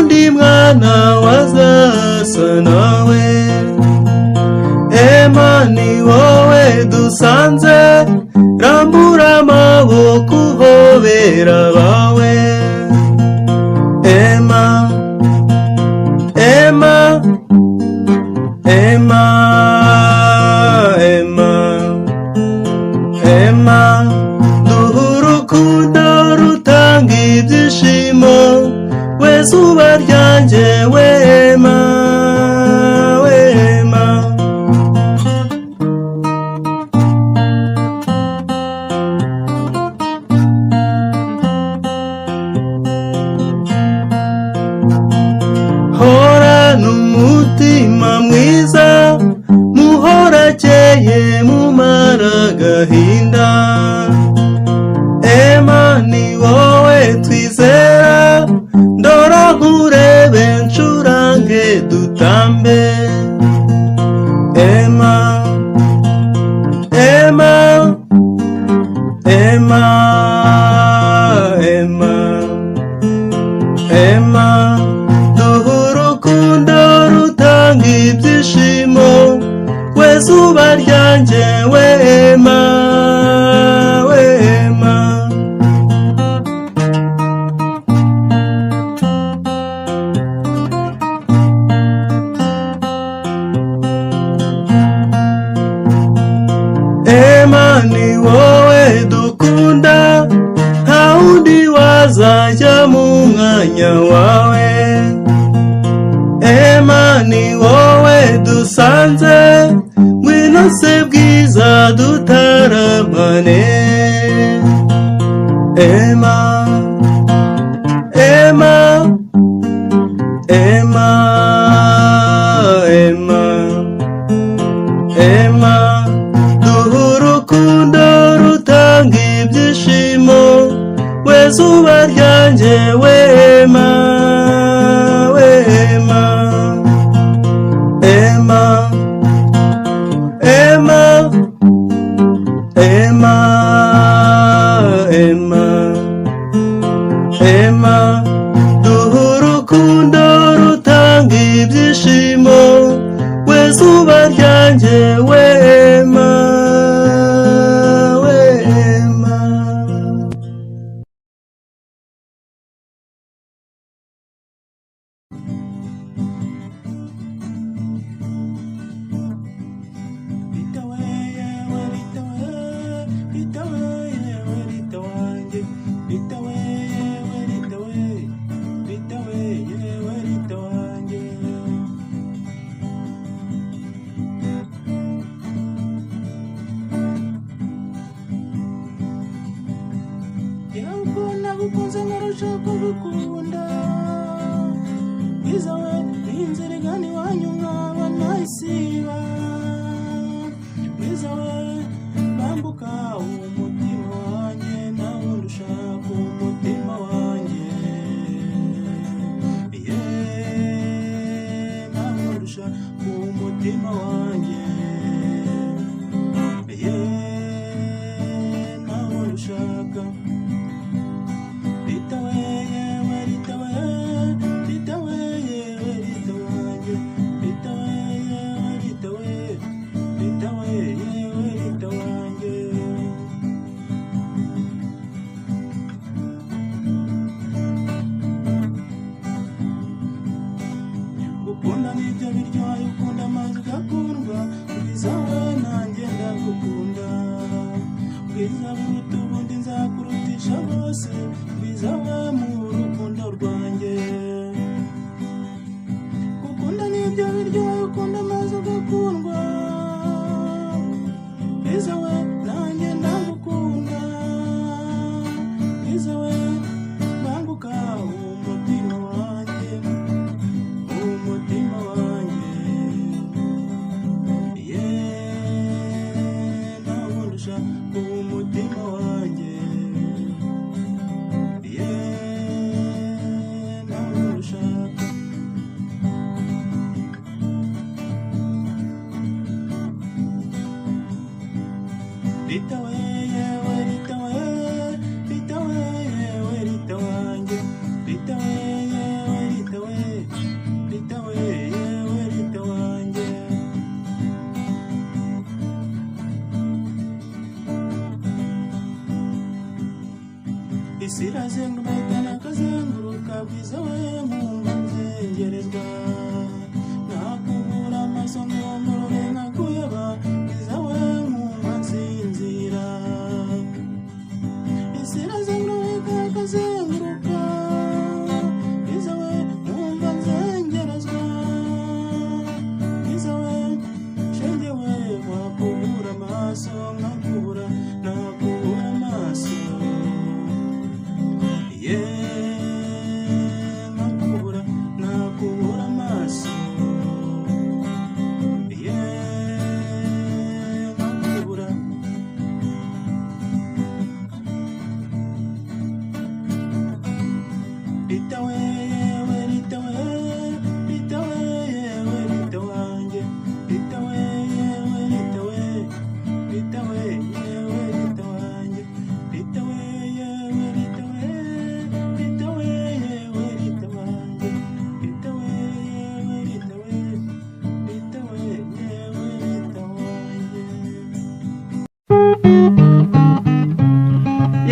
wundi mwana wazasa nawe. Ema ni wowe dusanze, rambura amaboko uhobera abawe. Ema, Ema, Ema, Ema, Ema, duha urukundo rutanga ibyishimo, we zuba ryanjye we Ema, we Ema. Horana umutima mwiza, muhorakeye mumara agahinda. Ema ni wowe twizera, ndora nkurebe ncurange dutambe. Ema, Ema, Ema, Ema, Ema, duha urukundo rutanga ibyishimo, we zuba ryanjye we Ema, we Ema. Ema ni wowe dukunda, nta wundi wazajya mu mwanya wawe. Ema ni wowe dusanze, ngwino se bwiza dutaramane. Ema, Ema, Ema, Ema, Ema, duha urukundo rutanga ibyishimo, we zuba ryanjye we Ema, we Ema. Ema, Ema, Ema, Ema, Ema, duha urukundo rutanga ibyishimo, we zuba ryanjye we Ema, we Ema. Nagukunze nkarushaho kugukunda, bwiza we inzira igana iwanyu nkaba nayisiba. Bwiza we bambuka umutima wanjye, nawe urushaka umutima wanjye. Nawe urushaka umutima wanjye. Nawe urushaka. Ukunda nibyo biryoha, ukunda amazi ugakundwa,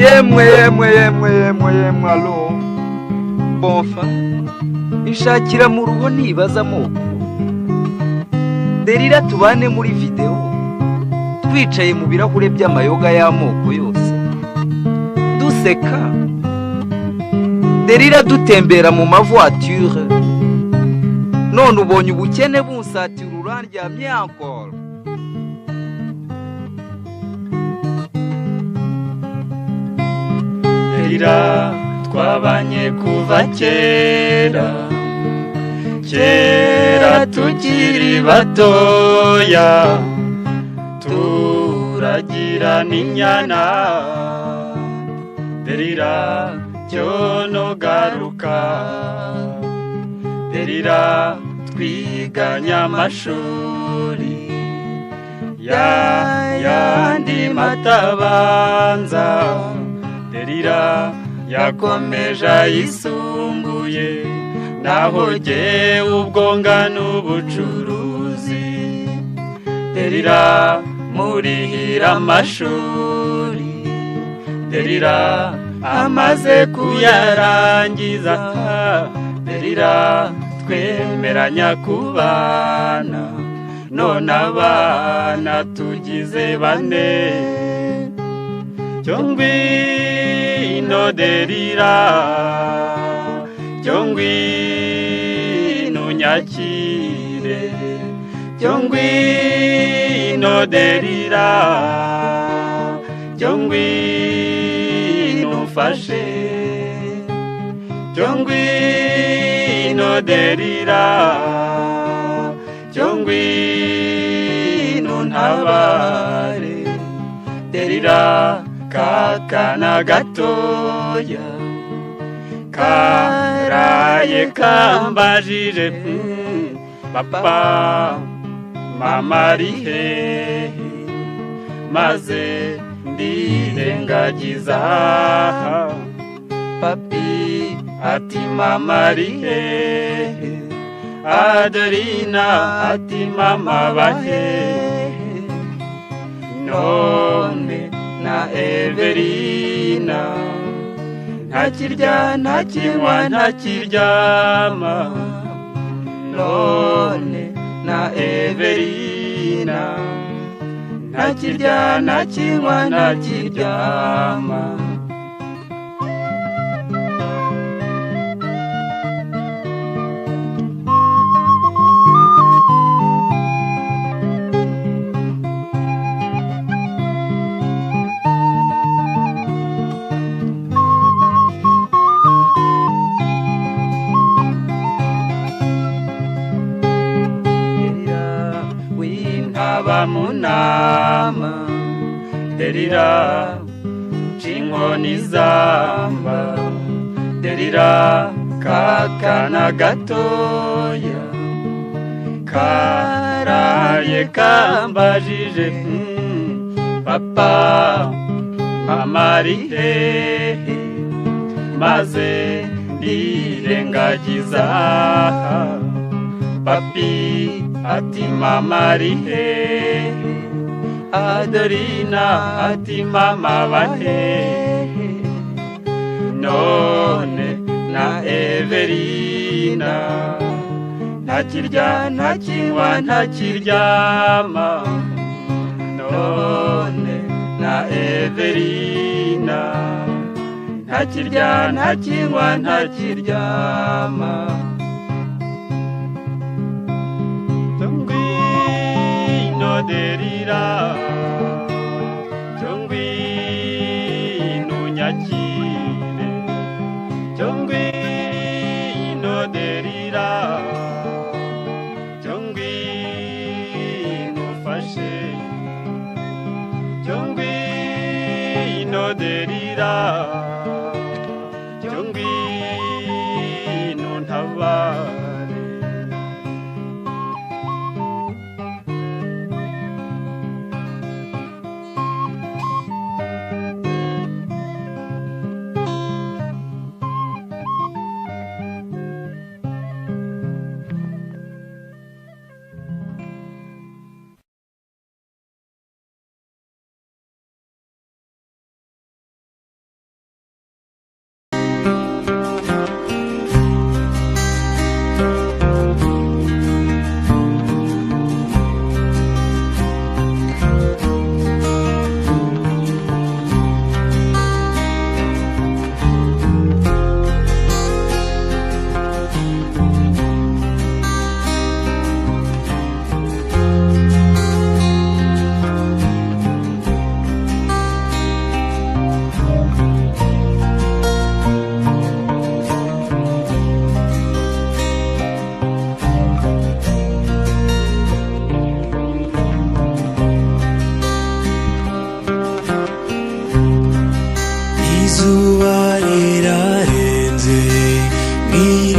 yemwe alo bonfa ishakira mu ruho nibaza amoko derira tubane muri video twicaye mu birahure by'amayoga y'amoko yose duseka derira dutembera mu mavoiture none ubonye ubukene bunsatira urandyamye encore derira twabanye kuva kera tukiri batoya turagira n'inyana derira cyono garuka derira twiganya amashuri yandi matabanza derira yakomeje ayisumbuye naho jye ubwo ngana ubucuruzi derira murihira amashuri derira amaze kuyarangiza derira twemeranya kubana none abana tugize bane cyongwino derira cyongwino nyakire cyongwino derira cyongwino mfashe cyongwino derira cyongwino ntabare derira kakana gatoya karaye kambajije papa mama ari hehe maze ndirengagiza papi ati mama ari hehe Adelina ati mama bahehe none na Everina ntakirya ntakinywa ntakiryama none na Everina ntakirya ntakinywa ntakiryama munama derira cinkoni zamba derira kakana gatoya karaye kambajije papa mama ari hehe maze ndirengagiza papi ati mama ari hehe Adelina ati mama bahehe none na Everina ntakirya ntakinywa ntakiryama none na Everina ntakirya ntakinywa ntakiryama derira cyongwino nyakire cyongwino derira cyongwino fashe cyongwino derira cyongwino ntabare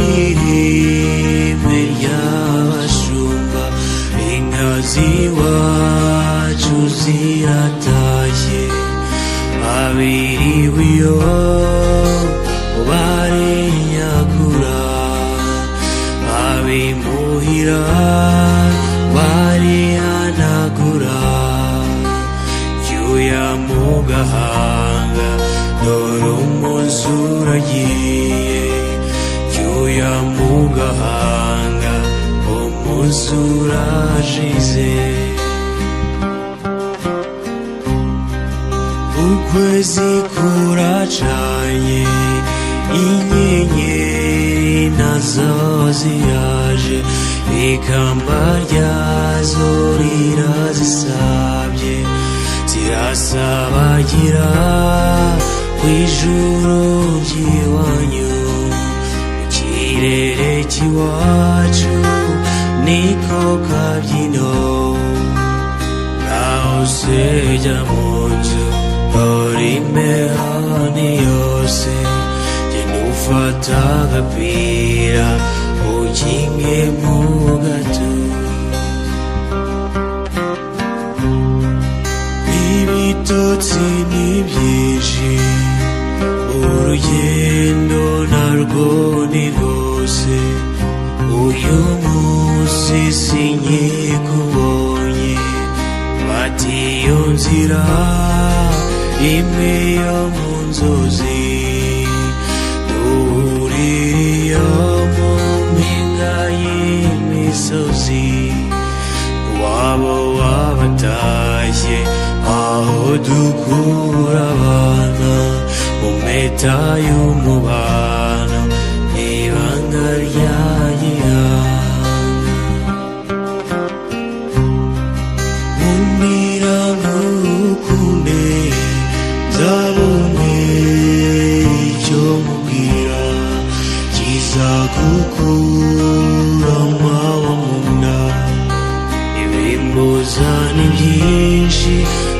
n'irime ry'abashumba inka z'iwacu ziratashye abiriwe iyo barinyagura abimuhira barihanagura yuya mu gahanga dore umunsi uragiye yuya mu gahanga umunsi urashize ukwezi kuracanye inyenyeri nazo ziraje ikamba ryazo rirazisabye zirasabagira kw'ijuru ry'iwanyu mu kirere cy'iwacu niko kabyino naho sejya mu nzu dore imihani yose genda ufata agapira ukinge mu gato ibitotsi ni byinshi urugendo narwo ni rwose uyu munsi sinkikubonye bati iyo nzira imwe yo mu nzozi duhurira mu mpinga y'imisozi wabo wabatashye aho dukura abana mu mpeta y'umubano ibanga rya gihanga nkundira ntukunde nzabone icyo mubwira kizagukura mwawa mu nda ibimbuza ni byinshi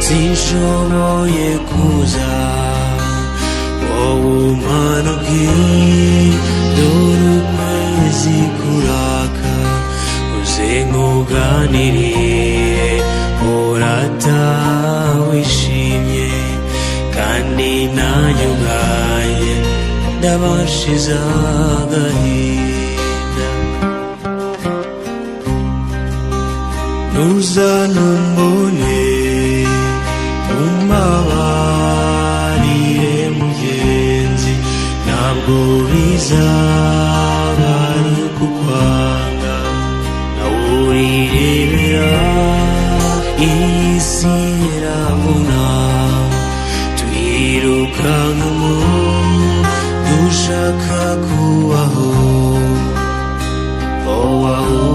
sinshoboye kuza wowe umanuke dore ukwezi kuraka uze nkuganirire urataha wishimye kandi nanjye ubwanjye ndabashize agahinda ntuzanumbone umbabarire mugenzi ntabwo bizaba ari kukwanga nawe urirebera iyi si iravuna twirukankamo dushaka kubaho aho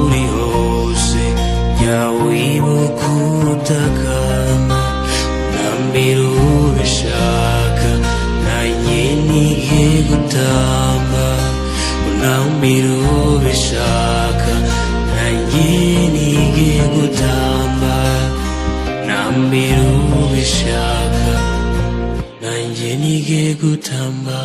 uri hose jya wibuka utakamba unambira ubishaka nanjye nige gutamba unambira ubishaka nanjye nige gutamba unambira ubishaka nanjye nige gutamba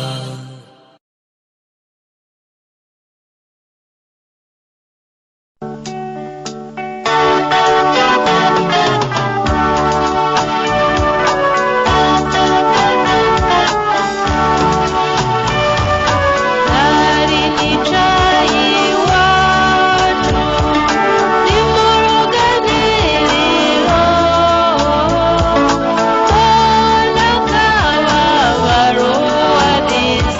This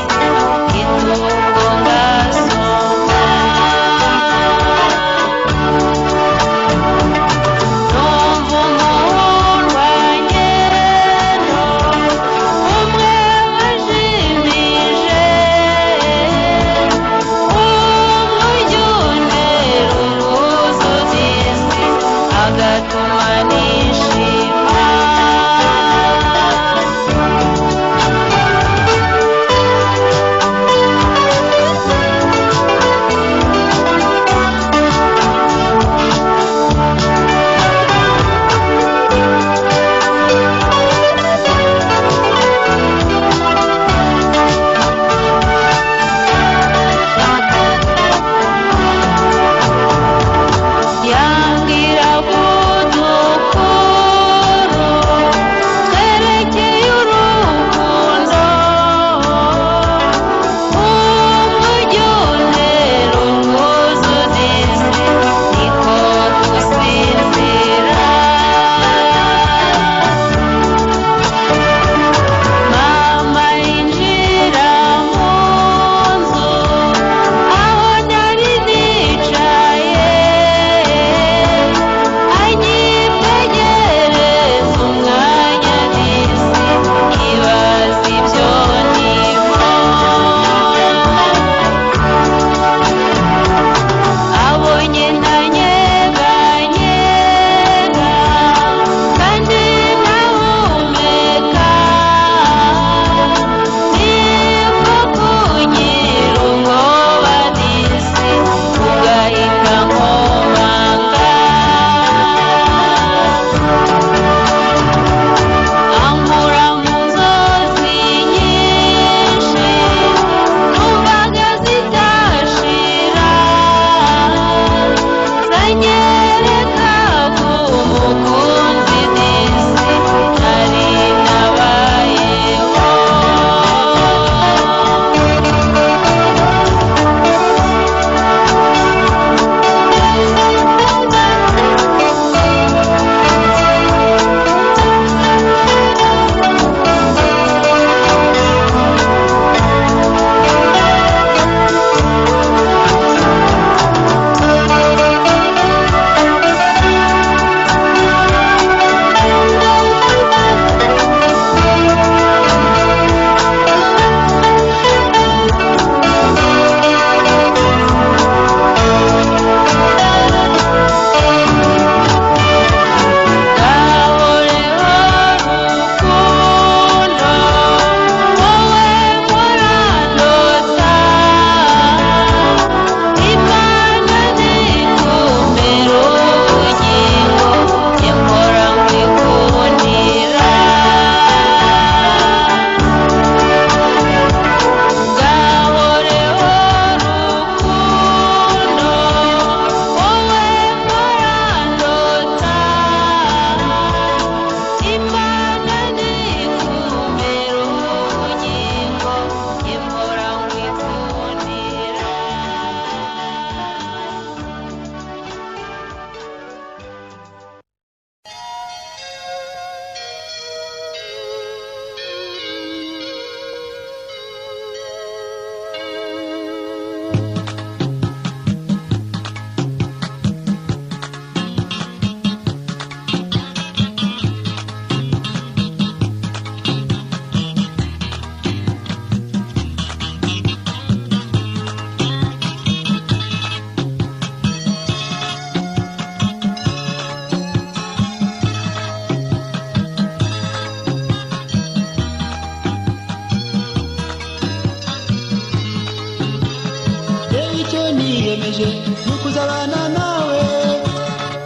niyemeje ni ukuzabana nawe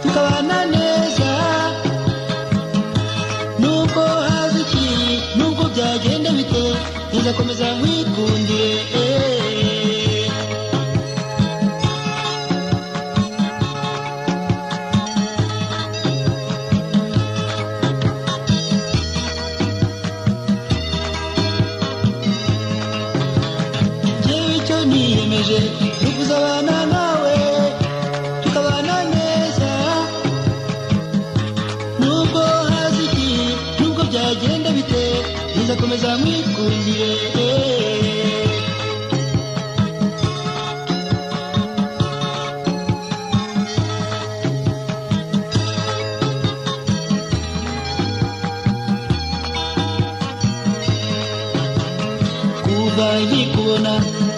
tukabana neza, nubwo haza iki nubwo byagenda bite nzakomeza nkwikundire. Niyemeje ni ukuzabana nawe tukabana neza, nubwo haza iki nubwo byagenda bite nzakomeza nkwikundire. kuva nkikubona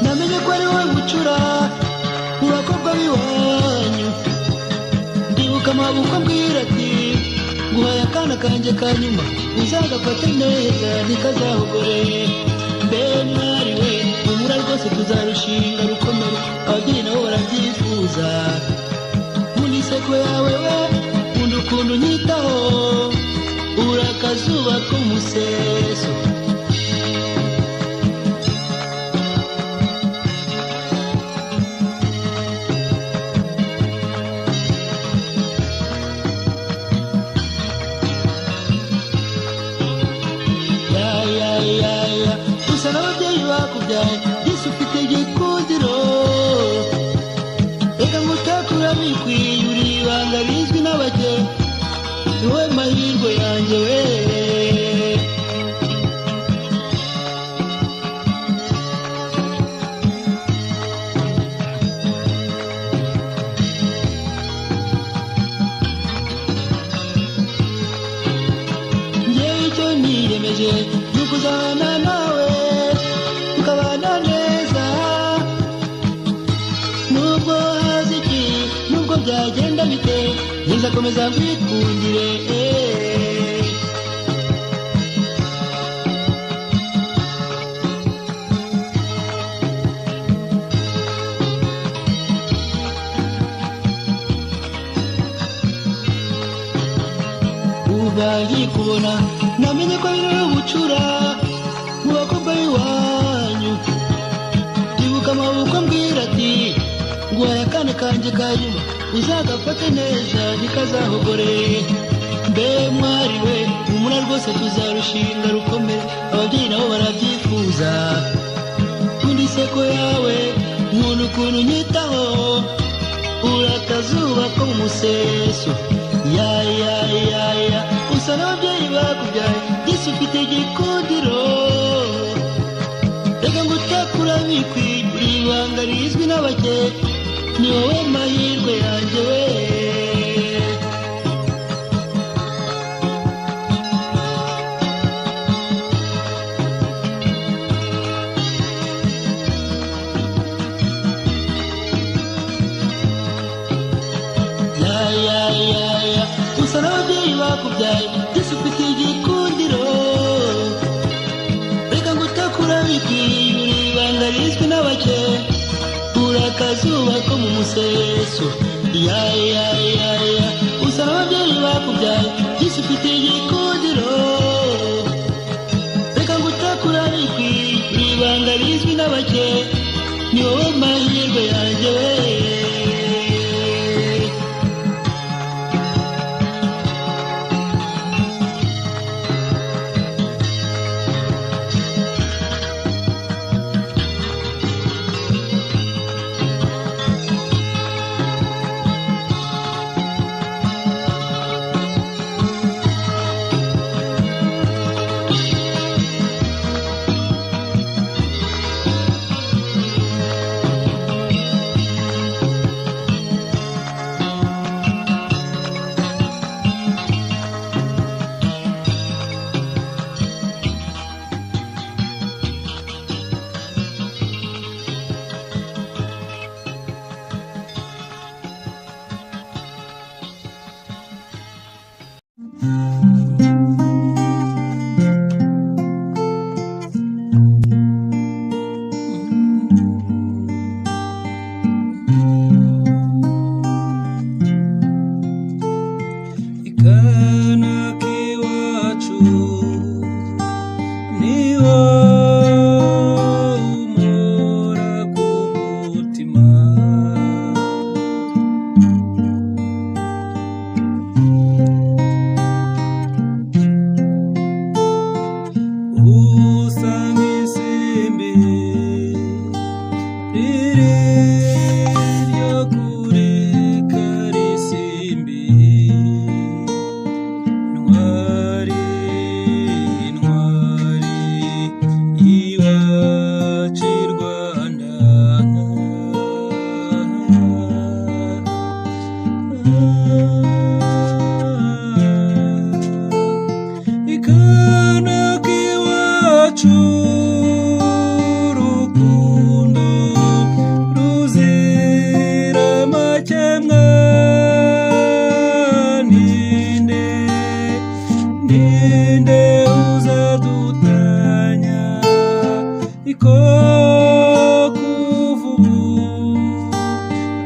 namenye ko ari wowe bucura mu bakobwa b'iwanyu, ndibuka amaboko ambwira ati nguhaye akana kanjye ka nyuma uzagafate neza ntikazahogore. Mbe mwari we humura rwose tuzarushinga rukomere, ababyeyi nabo barabyifuza. Nkunda inseko yawe we nkunda ukuntu unyitaho, uri akazuba ko mu museso. Usa n'ababyeyi bakubyaye Yesu ufite igikundiro, reka ngutakura bikwiye uri ibanga rizwi n'abake, ni wowe mahirwe yanjye we. Njyewe icyo niyemeje ni ukuzabana nawe tukabana neza, nubwo haza iki nubwo byagenda bite nzakomeza nkwikundire. kuva nkikubona namenye ko ari wowe bucura mu bakobwa b'iwanyu, ndibuka amaboko ambwira ati nguhaye akana kanjye ka nyuma uzagafate neza ntikazahogore. Mbe mwari we humura rwose tuzarushinga rukomere, ababyeyi nabo barabyifuza. Nkunda inseko yawe nkunda ukuntu unyitaho, uri akazuba ko mu museso. Usa n'ababyeyi bakubyaye Yesu ufite igikundiro, reka ngutakura bikwiye uri ibanga rizwi n'abake, ni wowe mahirwe yanjye we. Usa n'ababyeyi bakubyaye Yesu ufite igikundiro, reka ngutakura bikwiye uri ibanga rizwi n'abake, uri akazuba ko mu museso. Usa n'ababyeyi bakubyaye Yesu ufite igikundiro, reka ngutakura bikwiye uri ibanga rizwi n'abake, ni wowe mahirwe yanjye we. ikana k'iwacu urukundo ruzira amakemwa ninde uzadutanya iko kuva ubu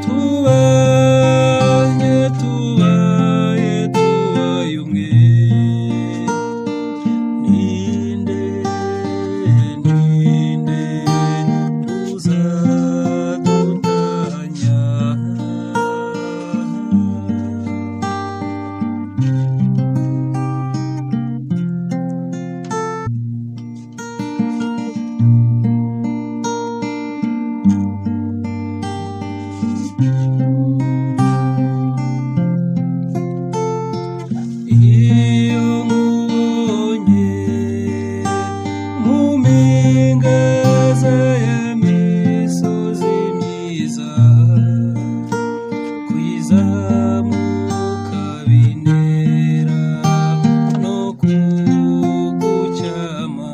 tubaye umwe ninde uzadutanya iyo nkubonye mu mpingaza y'imisozi myiza kwizamuka bintera no kugucyama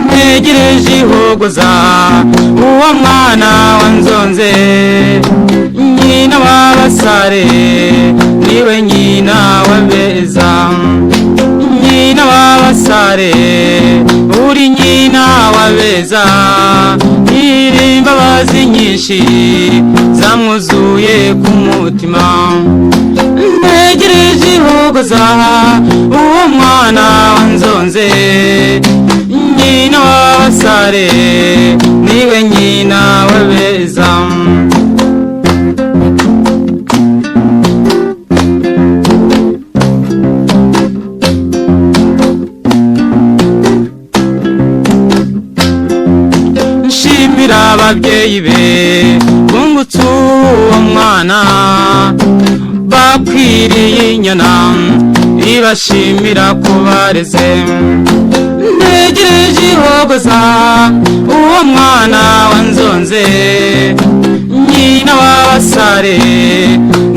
ntegereje ihogoza uwo mwana wanzonze nyina w'abasare niwe nyina w'abeza nyina w'abasare uri nyina w'abeza imbabazi nyinshi zamwuzuye ku mutima ntegereje ihogoza uwo mwana wanzonze nyina w'abasare niwe nyina w'abeza nshimira ababyeyi be bungutse uwo mwana bakwiriye inyana ibashimira ko bareze ntegereje ihogoza uwo mwana wanzonze nyina w'abasare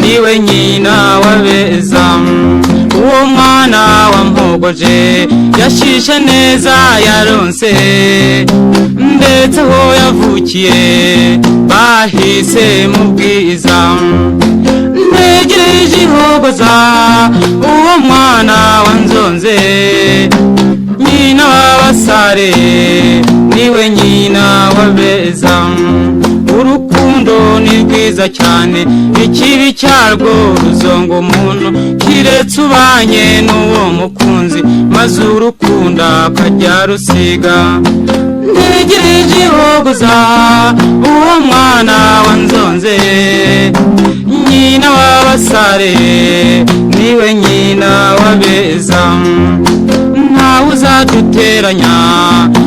niwe nyina w'abeza uwo mwana wampogoje yashishe neza yaronse ndetse aho yavukiye bahise mu bwiza ntegereje ihogoza uwo mwana wanzonze nyina w'abasare niwe nyina w'abeza urukundo ni rwiza cyane ikibi cyarwo ruzonga umuntu kiretse ubanye n'uwo mukunzi maze urukunda akajya rusiga ntegereje ihogoza uwo mwana wanzonze nyina w'abasare niwe nyina w'abeza ntawe uzaduteranya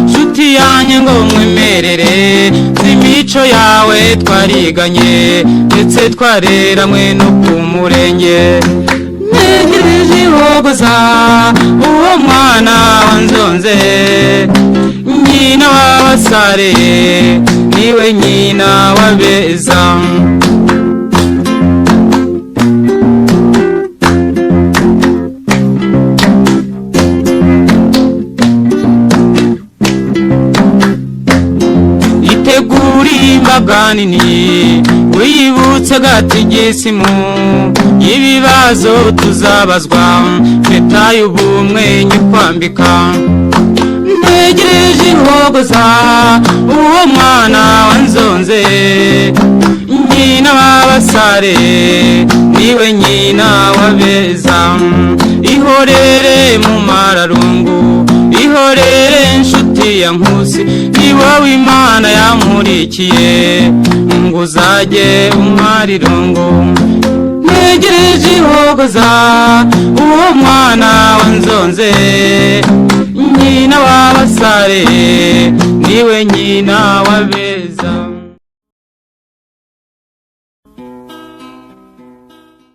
nshuti yanjye ngo mwemerere z'imico yawe twariganye ndetse twareranywe no ku murenge ntegereje ihogoza uwo mwana wanzonze nyina w'abasare niwe nyina w'abeza imbaga nini wiyibutse gatigisimu y'ibibazo tuzabazwa mpeta y'ubumwe nyikwambika ntegereje ihogoza uwo mwana wanzonze nyina w'abasare niwe nyina w'abeza ihorere mu mararungu ihorere nshuti ya nkusi ni wowe imana yamurikiye ngo uzajye umara irungu ntegereje ihogoza uwo mwana wanzonze nyina w'abasare niwe nyina w'abeza